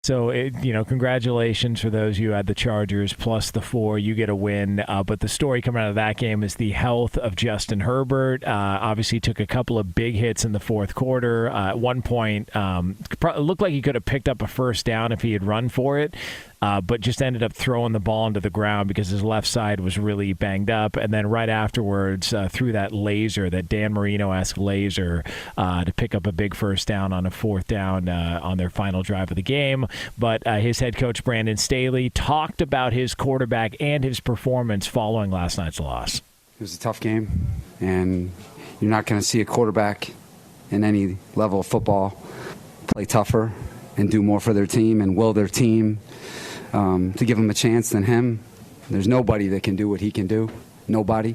So, congratulations for those who had the Chargers plus the 4. You get a win. But the story coming out of that game is the health of Justin Herbert. Obviously took a couple of big hits in the fourth quarter. At one point, it looked like he could have picked up a first down if he had run for it. But just ended up throwing the ball into the ground because his left side was really banged up. And then right afterwards, threw that laser, that Dan Marino-esque laser, to pick up a big first down on a fourth down on their final drive of the game. But his head coach, Brandon Staley, talked about his quarterback and his performance following last night's loss. It was a tough game, and you're not going to see a quarterback in any level of football play tougher and do more for their team and will their team to give him a chance than him. There's nobody that can do what he can do. Nobody.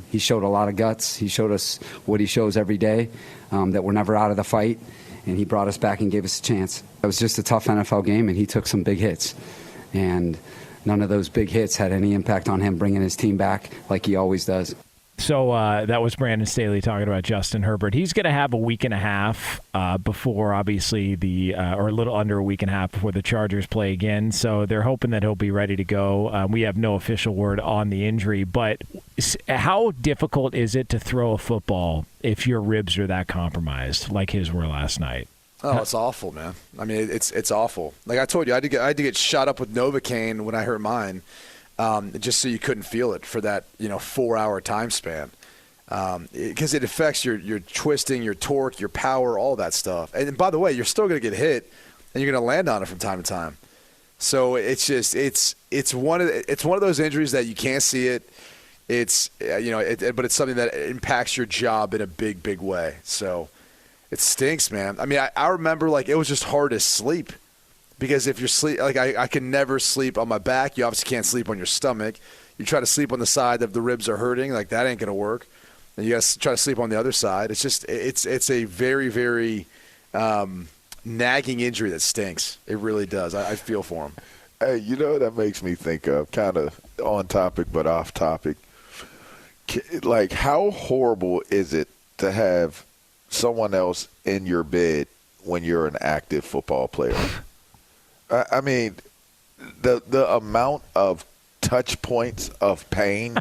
He showed a lot of guts. He showed us what he shows every day, that we're never out of the fight, and he brought us back and gave us a chance. It was just a tough NFL game, and he took some big hits. And none of those big hits had any impact on him bringing his team back like he always does. So that was Brandon Staley talking about Justin Herbert. He's going to have a week and a half before, obviously, or a little under a week and a half before the Chargers play again. So they're hoping that he'll be ready to go. We have no official word on the injury. But how difficult is it to throw a football if your ribs are that compromised like his were last night? Oh, it's awful, man. I mean, it's awful. Like I told you, I had to get shot up with Novocaine when I hurt mine. Just so you couldn't feel it for that 4-hour time span, because it affects your twisting, your torque, your power, all that stuff. And by the way, you're still going to get hit, and you're going to land on it from time to time. So it's just it's one of those injuries that you can't see it. It's but it's something that impacts your job in a big way. So it stinks, man. I mean, I remember it was just hard to sleep. Because if you're I can never sleep on my back. You obviously can't sleep on your stomach. You try to sleep on the side that the ribs are hurting, that ain't gonna work. And you gotta try to sleep on the other side. It's just it's a very, very nagging injury that stinks. It really does. I feel for him. Hey, that makes me think of, kind of on topic but off topic. How horrible is it to have someone else in your bed when you're an active football player? I mean, the amount of touch points of pain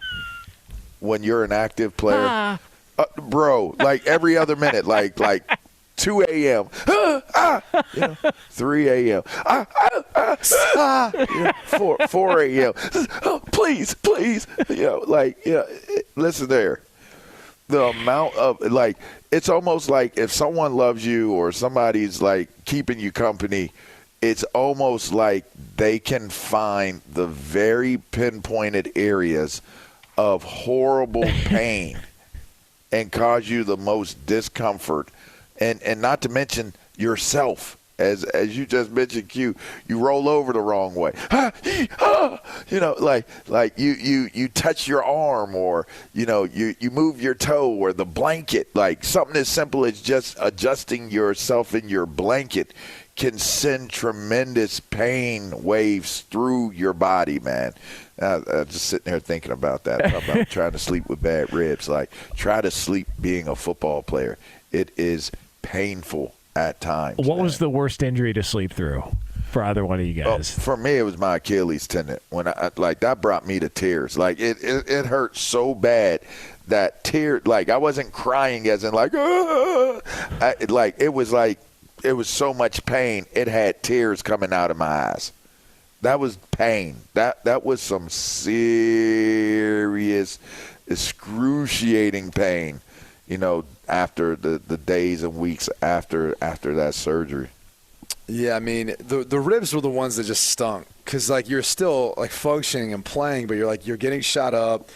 when you're an active player, bro, every other minute, like 2 a.m., 3 a.m., 4 a.m., please, listen there. The amount of, it's almost like if someone loves you or somebody's, keeping you company, it's almost like they can find the very pinpointed areas of horrible pain and cause you the most discomfort. And not to mention yourself. As you just mentioned, Q, you roll over the wrong way. You touch your arm, or you move your toe, or the blanket. Something as simple as just adjusting yourself in your blanket can send tremendous pain waves through your body, man. Just sitting there thinking about that, about trying to sleep with bad ribs. Try to sleep being a football player. It is painful at times. What was the worst injury to sleep through for either one of you guys? For me, it was my Achilles tendon. When that brought me to tears. It hurt so bad that I wasn't crying as in it was so much pain, it had tears coming out of my eyes. That was pain. That was some serious, excruciating pain, after the days and weeks after that surgery. Yeah, I mean, the ribs were the ones that just stunk because, you're still, functioning and playing, but you're getting shot up.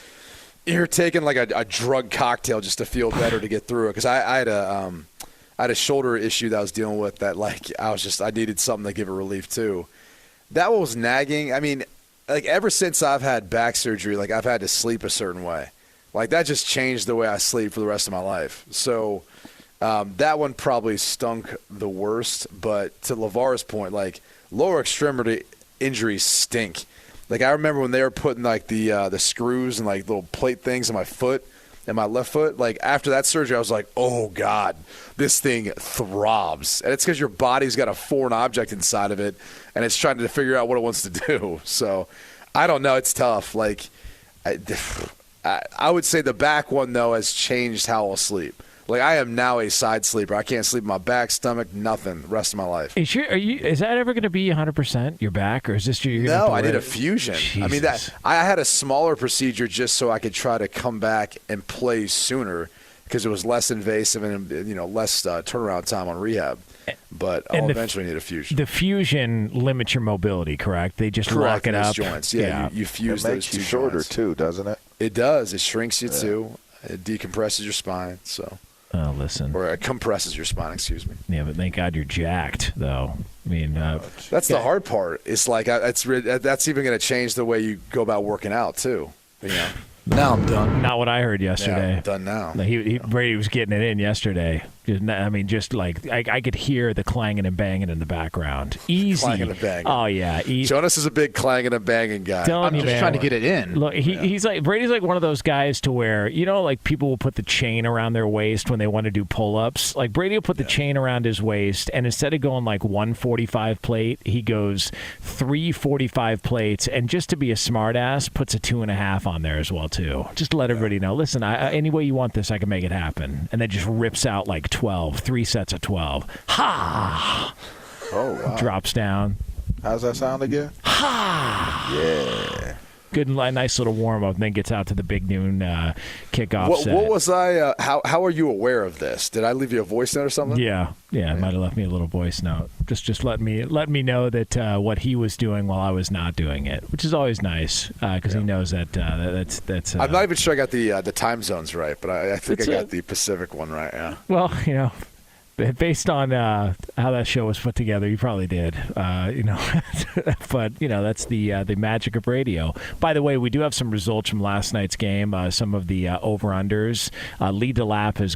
You're taking, a drug cocktail just to feel better to get through it. Because I had a shoulder issue that I was dealing with that, I needed something to give it relief too. That one was nagging. I mean, ever since I've had back surgery, I've had to sleep a certain way. That just changed the way I sleep for the rest of my life. So that one probably stunk the worst. But to LaVar's point, lower extremity injuries stink. I remember when they were putting the screws and little plate things in my foot, in my left foot. Like after that surgery, I was like, oh God, this thing throbs. And it's because your body's got a foreign object inside of it, and it's trying to figure out what it wants to do. So I don't know. It's tough. Like I would say the back one, though, has changed how I'll sleep. Like, I am now a side sleeper. I can't sleep in my back, stomach, nothing the rest of my life. Is that ever going to be 100% your back, or is this you're No, I did a fusion. Jesus. I mean, I had a smaller procedure just so I could try to come back and play sooner because it was less invasive and less turnaround time on rehab. But I'll eventually need a fusion. The fusion limits your mobility, correct? They just lock it up. Joints. Yeah. You fuse it those makes two you shorter joints. too, doesn't it? It does. It shrinks you too. It decompresses your spine. So. Oh, listen. Or it compresses your spine, excuse me. Yeah, but thank God you're jacked, though. I mean, that's the hard part. It's like that's even going to change the way you go about working out too. Now I'm done. Not what I heard yesterday. Yeah, I'm done now. Brady was getting it in yesterday. Just like I could hear the clanging and banging in the background. Easy. Clanging and banging. Oh yeah. Jonas is a big clanging and banging guy. I'm just trying to get it in. Look, he's like Brady's like one of those guys to where like people will put the chain around their waist when they want to do pull-ups. Like Brady will put the chain around his waist, and instead of going like 145 plate, he goes 345 plates, and just to be a smartass, puts a 2.5 on there as well too. Just to let everybody know. Listen, any way you want this, I can make it happen, and then just rips out like 3 sets of 12. Ha! Oh, wow. Drops down. How's that sound again? Ha! Yeah. Good, nice little warm up, and then gets out to the big noon kickoff set. What was I? How are you aware of this? Did I leave you a voice note or something? Yeah. I might have left me a little voice note. Just let me know that what he was doing while I was not doing it, which is always nice because he knows that that's. I'm not even sure I got the time zones right, but I think I got the Pacific one right. Yeah. Well, based on how that show was put together, you probably did. But that's the magic of radio. By the way, we do have some results from last night's game. Some of the over/unders. Lee DeLapp has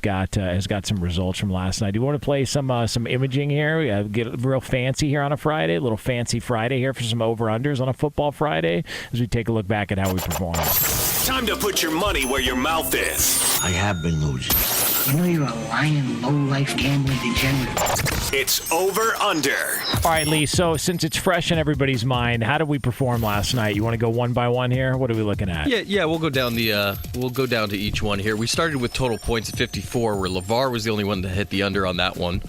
got some results from last night. Do you want to play some imaging here? We get real fancy here on a Friday, a little fancy Friday here for some over/unders on a football Friday as we take a look back at how we performed. Time to put your money where your mouth is. I have been losing. You're a lying, low-life gambling degenerate. It's over under. All right, Lee. So since it's fresh in everybody's mind, how did we perform last night? You want to go one by one here? What are we looking at? Yeah. We'll go down to each one here. We started with total points at 54, where LaVar was the only one that hit the under on that one.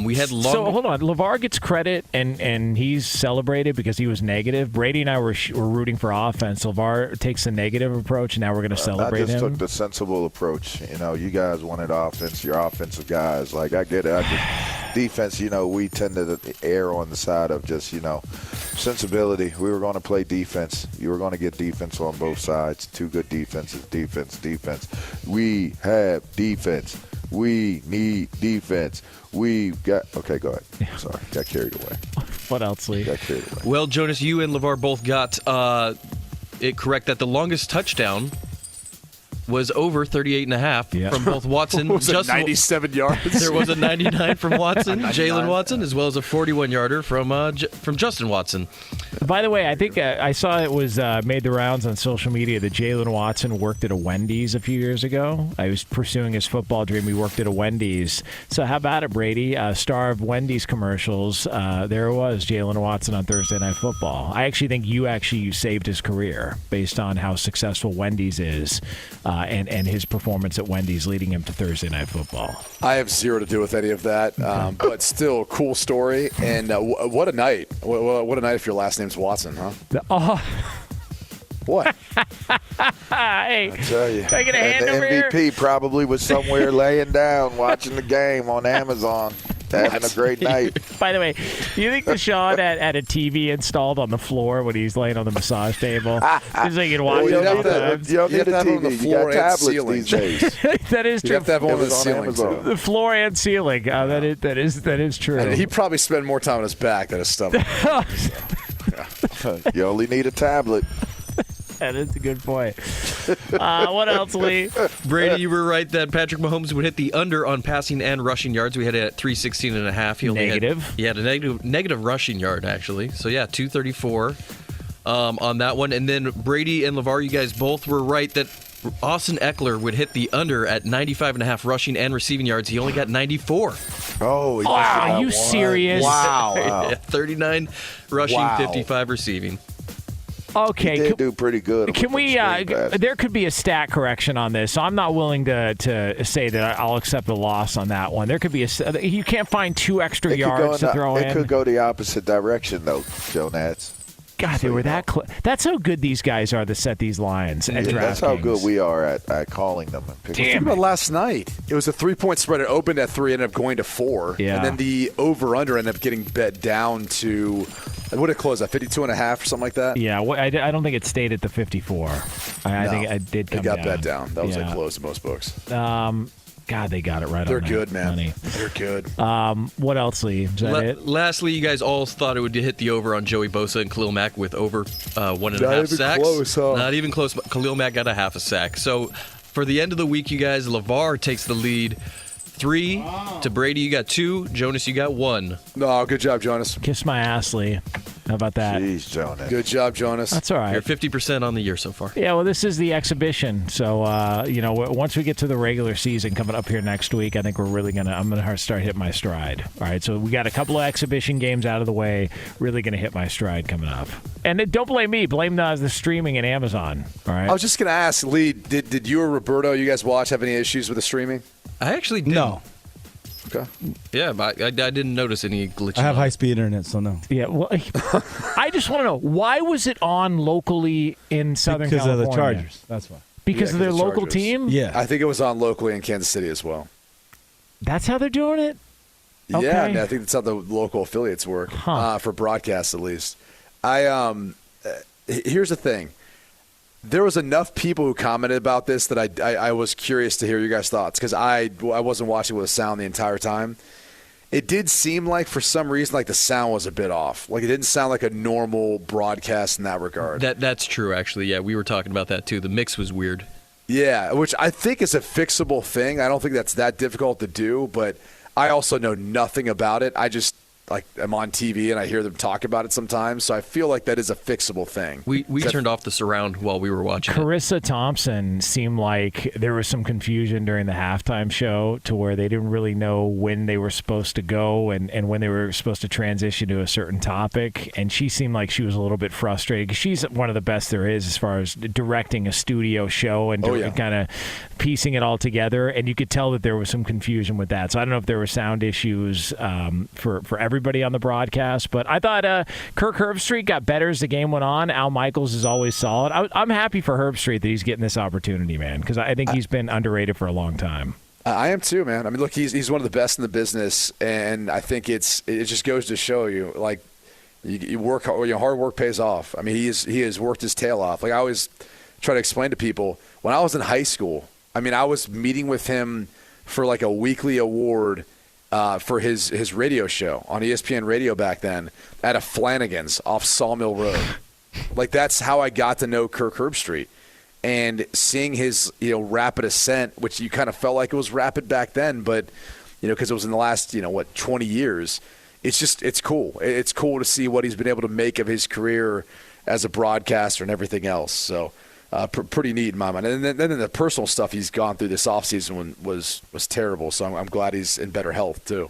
We had long. So hold on, LaVar gets credit and he's celebrated because he was negative. Brady and I were rooting for offense. LaVar takes a negative approach, and now we're going to celebrate him. I just took the sensible approach. You guys wanted offense. You're offensive guys. Like I get it. Defense. We tend to err on the side of just sensibility. We were going to play defense. You were going to get defense on both sides. Two good defenses. Defense. We have defense. We need defense. We've got. Okay, go ahead. Yeah. Sorry, got carried away. What else, Lee? Got carried away. Well, Jonas, you and LaVar both got it correct that the longest touchdown was over 38.5 from both Watson. Was it 97 yards? There was a 99 from Watson, Jalen Watson, as well as a 41-yarder from Justin Watson. By the way, I think I saw it was made the rounds on social media that Jalen Watson worked at a Wendy's a few years ago. I was pursuing his football dream. He worked at a Wendy's. So how about it, Brady? Star of Wendy's commercials. There it was, Jalen Watson on Thursday Night Football. I actually think you saved his career based on how successful Wendy's is and his performance at Wendy's leading him to Thursday Night Football. I have zero to do with any of that, but still, cool story. And what a night. What a night if your last name's Watson, huh? What? Hey, I tell you. can I get a hand and the over MVP here? probably was somewhere laying down watching the game on Amazon, having a great night. By the way, do you think Deshaun had a TV installed on the floor when he's laying on the massage table? Just so you can watch You it all don't the need time. you don't need a have it on the TV. You floor got and tablets ceiling. these days. That is You true. have to have one on the It was on ceiling, Amazon. too. The floor and ceiling. That is true. And he probably spent more time on his back than his stomach. You only need a tablet. That is a good point. What else, Lee? Brady, you were right that Patrick Mahomes would hit the under on passing and rushing yards. We had it at 316.5. He only Negative. He had a negative rushing yard, actually. So, 234 on that one. And then Brady and LaVar, you guys both were right that Austin Eckler would hit the under at 95.5 rushing and receiving yards. He only got 94. Oh, Wow, are you serious? Wow. 39 rushing, Wow. 55 receiving. Okay, He did do pretty good. can with we? them screen passes. There could be a stat correction on this, so I'm not willing to say that I'll accept a loss on that one. There could be you can't find 2 extra It could go yards to throw in. It could go the opposite direction, though, Joe Nats. God, they were that close. That's how good these guys are to set these lines at DraftKings. That's how good we are at calling them and picking Think them. about last night. It was a 3-point spread. It opened at 3, ended up going to 4. Yeah. And then the over-under ended up getting bet down to, what did it close at, 52.5 or something like that? Yeah, I don't think it stayed at the 54. I No. think it did come It got down. bet down. That was Yeah. like close in most books. God, they got it right They're on that good, man. money. They're good. What else, Lee? Is that it? Lastly, you guys all thought it would hit the over on Joey Bosa and Khalil Mack with over 1.5 Not even sacks. close, huh? Not even close. Khalil Mack got a half a sack. So for the end of the week, you guys, LaVar takes the lead. 3 to Brady, you got 2. Jonas, you got 1. No, good job, Jonas. Kiss my ass, Lee. How about that? Jeez, Jonas. Good job, Jonas. That's all right. You're 50% on the year so far. Yeah, well, this is the exhibition. So, once we get to the regular season coming up here next week, I think I'm going to start hitting my stride. All right, so we got a couple of exhibition games out of the way. Really going to hit my stride coming up. And don't blame me. Blame the streaming and Amazon. All right. I was just going to ask, Lee, did you or Roberto, you guys have any issues with the streaming? I actually did. No. Okay. Yeah, but I didn't notice any glitches. I have high-speed internet, so no. Yeah, well, I just want to know, why was it on locally in Southern Because California? of the Chargers. That's why. Because Yeah, of their 'cause the local Chargers. team? Yeah. I think it was on locally in Kansas City as well. That's how they're doing it? Okay. Yeah, I mean, I think that's how the local affiliates work, for broadcasts at least. Here's the thing. There was enough people who commented about this that I was curious to hear your guys' thoughts because I wasn't watching with sound the entire time. It did seem like for some reason like the sound was a bit off. Like it didn't sound like a normal broadcast in that regard. That's true, actually. Yeah, we were talking about that too. The mix was weird. Yeah, which I think is a fixable thing. I don't think that's that difficult to do, but I also know nothing about it. I'm on TV and I hear them talk about it sometimes, so I feel like that is a fixable thing. We turned off the surround while we were watching it. Carissa Thompson seemed like there was some confusion during the halftime show to where they didn't really know when they were supposed to go and when they were supposed to transition to a certain topic. And she seemed like she was a little bit frustrated because she's one of the best there is as far as directing a studio show and kind of piecing it all together. And you could tell that there was some confusion with that. So I don't know if there were sound issues for everybody on the broadcast, but I thought Kirk Herbstreit got better as the game went on. Al Michaels is always solid. I'm happy for Herbstreit that he's getting this opportunity, man, because I think he's been underrated for a long time. I am too, man. I mean, look, he's one of the best in the business, and I think it just goes to show you, like, you work hard, hard work pays off. I mean, he has worked his tail off. Like I always try to explain to people, when I was in high school, I mean, I was meeting with him for like a weekly award for his radio show on ESPN Radio back then at a Flanagan's off Sawmill Road. Like that's how I got to know Kirk Herbstreit. And seeing his rapid ascent, which you kind of felt like it was rapid back then, but because it was in the last 20 years, it's cool. It's cool to see what he's been able to make of his career as a broadcaster and everything else. So pretty neat in my mind. And then the personal stuff he's gone through this offseason was terrible. So I'm glad he's in better health too.